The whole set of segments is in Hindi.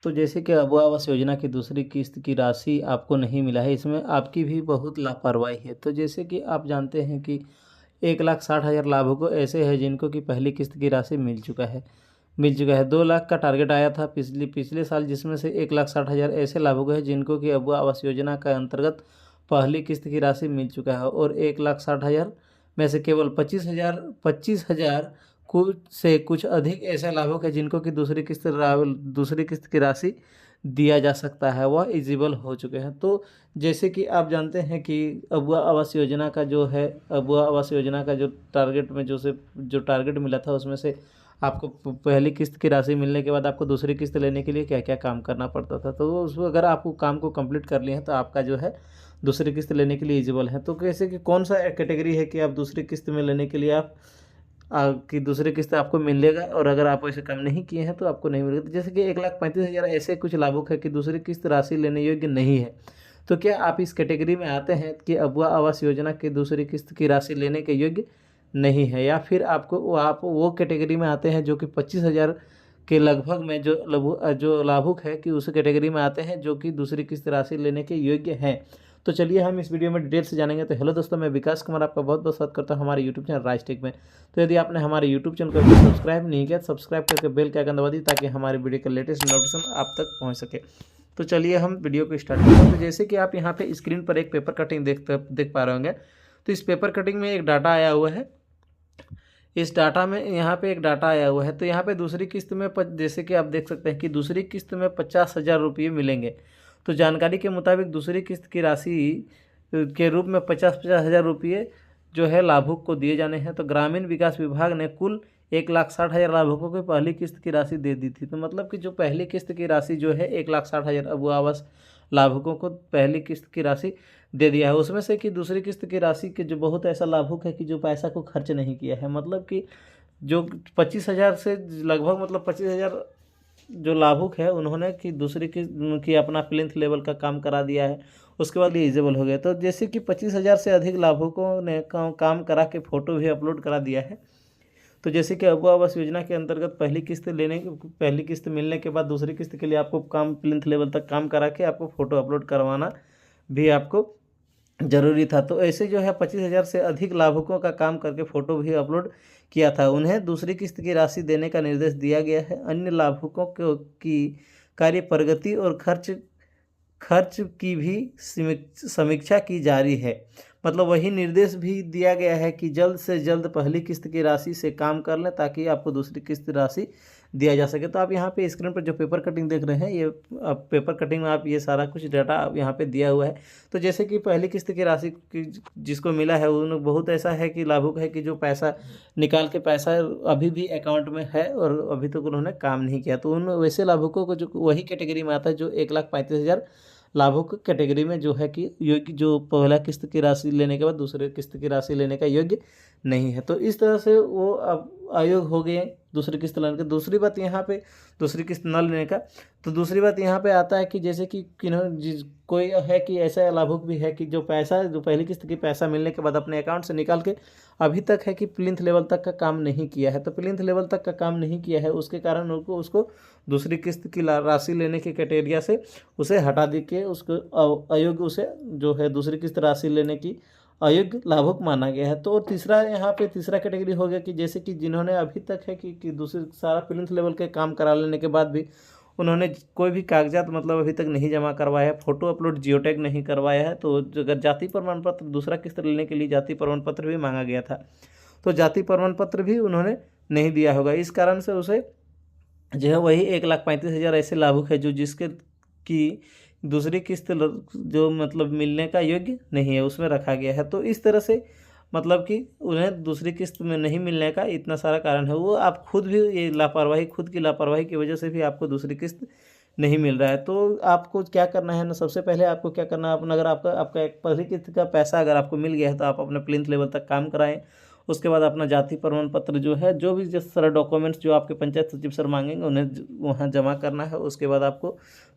तो जैसे कि अबुआ आवास योजना की दूसरी किस्त की राशि आपको नहीं मिला है, इसमें आपकी भी बहुत लापरवाही है। तो जैसे कि आप जानते हैं कि 1,60,000 लाभुकों ऐसे हैं जिनको कि पहली किस्त की राशि मिल चुका है। 2 लाख का टारगेट आया था पिछले पिछले साल, जिसमें से 1,60,000 ऐसे लाभुक हैं जिनको कि अबुआ आवास योजना के अंतर्गत पहली किस्त की राशि मिल चुका है, और 1,60,000 में से केवल 25,000 कुछ अधिक ऐसे लाभुक हैं जिनको कि दूसरी किस्त की राशि दिया जा सकता है, वह एलिजिबल हो चुके हैं। तो जैसे कि आप जानते हैं कि अबुआ आवास योजना का जो टारगेट में जो टारगेट मिला था, उसमें से आपको पहली किस्त की राशि मिलने के बाद आपको दूसरी किस्त लेने के लिए क्या क्या काम करना पड़ता था। तो उसको अगर आप काम को कंप्लीट कर लिए हैं तो आपका जो है दूसरी किस्त लेने के लिए एलिजिबल है। तो कैसे कि कौन सा कैटेगरी है कि आप दूसरी किस्त में लेने के लिए आपकी दूसरी किस्त आपको मिलेगा, और अगर आप ऐसे काम नहीं किए हैं तो आपको नहीं मिलेगा। तो जैसे कि 1,35,000 ऐसे कुछ लाभुक है कि दूसरी किस्त राशि लेने योग्य नहीं है। तो क्या आप इस कैटेगरी में आते हैं कि अबुआ आवास योजना की दूसरी किस्त की राशि लेने के योग्य नहीं है, या फिर आप वो कैटेगरी में आते हैं जो कि 25,000 के लगभग में जो लाभुक है कि उस कैटेगरी में आते हैं जो कि दूसरी किस्त राशि लेने के योग्य हैं। तो चलिए हम इस वीडियो में डिटेल से जानेंगे। तो हेलो दोस्तों, मैं विकास कुमार आपका बहुत बहुत स्वागत करता हूं हमारे यूट्यूब चैनल राजटेक में। तो यदि आपने हमारे यूट्यूब चैनल को अभी सब्सक्राइब नहीं किया तो सब्सक्राइब करके बेल के आइकन दबा दी, ताकि हमारे वीडियो का लेटेस्ट नोटिफिकेशन आप तक पहुँच सके। तो चलिए हम वीडियो को स्टार्ट करते हैं। तो जैसे कि आप यहाँ पे स्क्रीन पर एक पेपर कटिंग देख पा रहे होंगे। तो इस पेपर कटिंग में एक डाटा आया हुआ है। इस डाटा में यहाँ पे एक डाटा आया हुआ है। तो यहाँ पे दूसरी किस्त में जैसे कि आप देख सकते हैं कि दूसरी किस्त में 50,000 रुपये मिलेंगे। तो जानकारी के मुताबिक दूसरी किस्त की राशि के रूप में 50,000 रुपये जो है लाभुक को दिए जाने हैं। तो ग्रामीण विकास विभाग ने कुल 1,60,000 लाभुकों को पहली किस्त की राशि दे दी थी। तो मतलब कि जो पहली किस्त की राशि जो है 1,60,000 अबुआ आवास लाभुकों को पहली किस्त की राशि दे दिया है। उसमें से कि दूसरी किस्त की राशि के जो बहुत ऐसा लाभुक है कि जो पैसा को खर्च नहीं किया है, मतलब कि जो 25,000 से लगभग मतलब 25,000 जो लाभुक है उन्होंने कि दूसरी की अपना प्लिंथ लेवल का काम करा दिया है, उसके बाद ये एलिजिबल हो गया। तो जैसे कि 25,000 से अधिक लाभुकों ने काम करा के फ़ोटो भी अपलोड करा दिया है। तो जैसे कि अबुआ आवास योजना के अंतर्गत पहली किस्त मिलने के बाद दूसरी किस्त के लिए आपको काम प्लिंथ लेवल तक काम करा के आपको फ़ोटो अपलोड करवाना भी आपको ज़रूरी था। तो ऐसे जो है 25,000 से अधिक लाभुकों का काम करके फ़ोटो भी अपलोड किया था, उन्हें दूसरी किस्त की राशि देने का निर्देश दिया गया है। अन्य लाभुकों की कार्य प्रगति और खर्च की भी समीक्षा की जारी है। मतलब वही निर्देश भी दिया गया है कि जल्द से जल्द पहली किस्त की राशि से काम कर लें, ताकि आपको दूसरी किस्त राशि दिया जा सके। तो आप यहाँ पे स्क्रीन पर जो पेपर कटिंग देख रहे हैं, ये पेपर कटिंग में आप ये सारा कुछ डाटा आप यहाँ पे दिया हुआ है। तो जैसे कि पहली किस्त की राशि जिसको मिला है, उन बहुत ऐसा है कि लाभुक है कि जो पैसा निकाल के पैसा अभी भी अकाउंट में है और अभी तक उन्होंने काम नहीं किया। तो उन वैसे लाभुकों को जो वही कैटेगरी में आता है जो 1,35,000 लाभुक कैटेगरी में जो है कि योग्य, जो पहला किस्त की राशि लेने के बाद दूसरे किस्त की राशि लेने का योग्य नहीं है। तो इस तरह से वो अब अयोग्य हो गए दूसरी किस्त लेने का। दूसरी बात यहाँ पे दूसरी किस्त न लेने का, तो दूसरी बात यहाँ पे आता है कि जैसे कि कोई है कि ऐसा लाभुक भी है कि जो पहली किस्त की पैसा मिलने के बाद अपने अकाउंट से निकाल के अभी तक है कि प्लिंथ लेवल तक का काम नहीं किया है। तो प्लिंथ लेवल तक का काम नहीं किया है, उसके कारण उसको दूसरी किस्त की राशि लेने के क्राइटेरिया से उसे हटा दी के उसको अयोग्य, उसे जो है दूसरी किस्त राशि लेने की अयोग्य लाभुक माना गया है। तो तीसरा कैटेगरी हो गया कि जैसे कि जिन्होंने अभी तक है कि दूसरे सारा प्लिंथ लेवल के काम करा लेने के बाद भी उन्होंने कोई भी कागजात मतलब अभी तक नहीं जमा करवाया है, फ़ोटो अपलोड जियो टैग नहीं करवाया है। तो अगर जाति प्रमाण पत्र दूसरा किस्त लेने के लिए जाति प्रमाण पत्र भी मांगा गया था, तो जाति प्रमाण पत्र भी उन्होंने नहीं दिया होगा। इस कारण से उसे जो है वही 1,35,000 ऐसे लाभुक है जो जिसके की दूसरी किस्त जो मतलब मिलने का योग्य नहीं है, उसमें रखा गया है। तो इस तरह से मतलब कि उन्हें दूसरी किस्त में नहीं मिलने का इतना सारा कारण है। वो आप खुद भी ये खुद की लापरवाही की वजह से भी आपको दूसरी किस्त नहीं मिल रहा है। तो आपको क्या करना है ना, सबसे पहले आपको क्या करना है, अपना अगर आपका एक पहली किस्त का पैसा अगर आपको मिल गया है तो आप अपने प्लिंथ लेवल तक काम कराएं। उसके बाद अपना जाति प्रमाण पत्र जो है, जो भी जिस सारा डॉक्यूमेंट्स जो आपके पंचायत सचिव सर मांगेंगे उन्हें वहाँ जमा करना है। उसके बाद आपको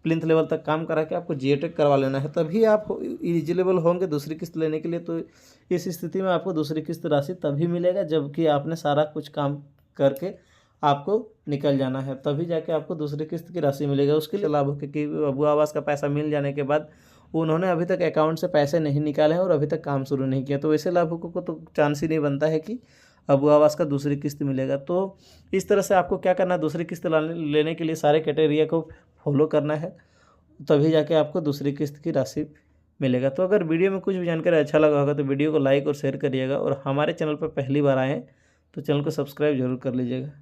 प्लिंथ लेवल तक काम करा के आपको जियो टैग करवा लेना है, तभी आप एलिजिबल होंगे दूसरी किस्त लेने के लिए। तो इस स्थिति में आपको दूसरी किस्त राशि तभी मिलेगा जबकि आपने सारा कुछ काम करके आपको निकल जाना है, तभी जाके आपको दूसरी किस्त की राशि मिलेगा। उसके लिए लाभ हो कि अबू आवास का पैसा मिल जाने के बाद उन्होंने अभी तक अकाउंट से पैसे नहीं निकाले हैं और अभी तक काम शुरू नहीं किया, तो ऐसे लाभुकों को तो चांस ही नहीं बनता है कि अबू आवास का दूसरी किस्त मिलेगा। तो इस तरह से आपको क्या करना है, दूसरी किस्त लेने के लिए सारे क्राइटेरिया को फॉलो करना है, तभी जाके आपको दूसरी किस्त की राशि मिलेगा। तो अगर वीडियो में कुछ भी जानकारी अच्छा लगा होगा तो वीडियो को लाइक और शेयर करिएगा, और हमारे चैनल पर पहली बार आए हैं तो चैनल को सब्सक्राइब जरूर कर लीजिएगा।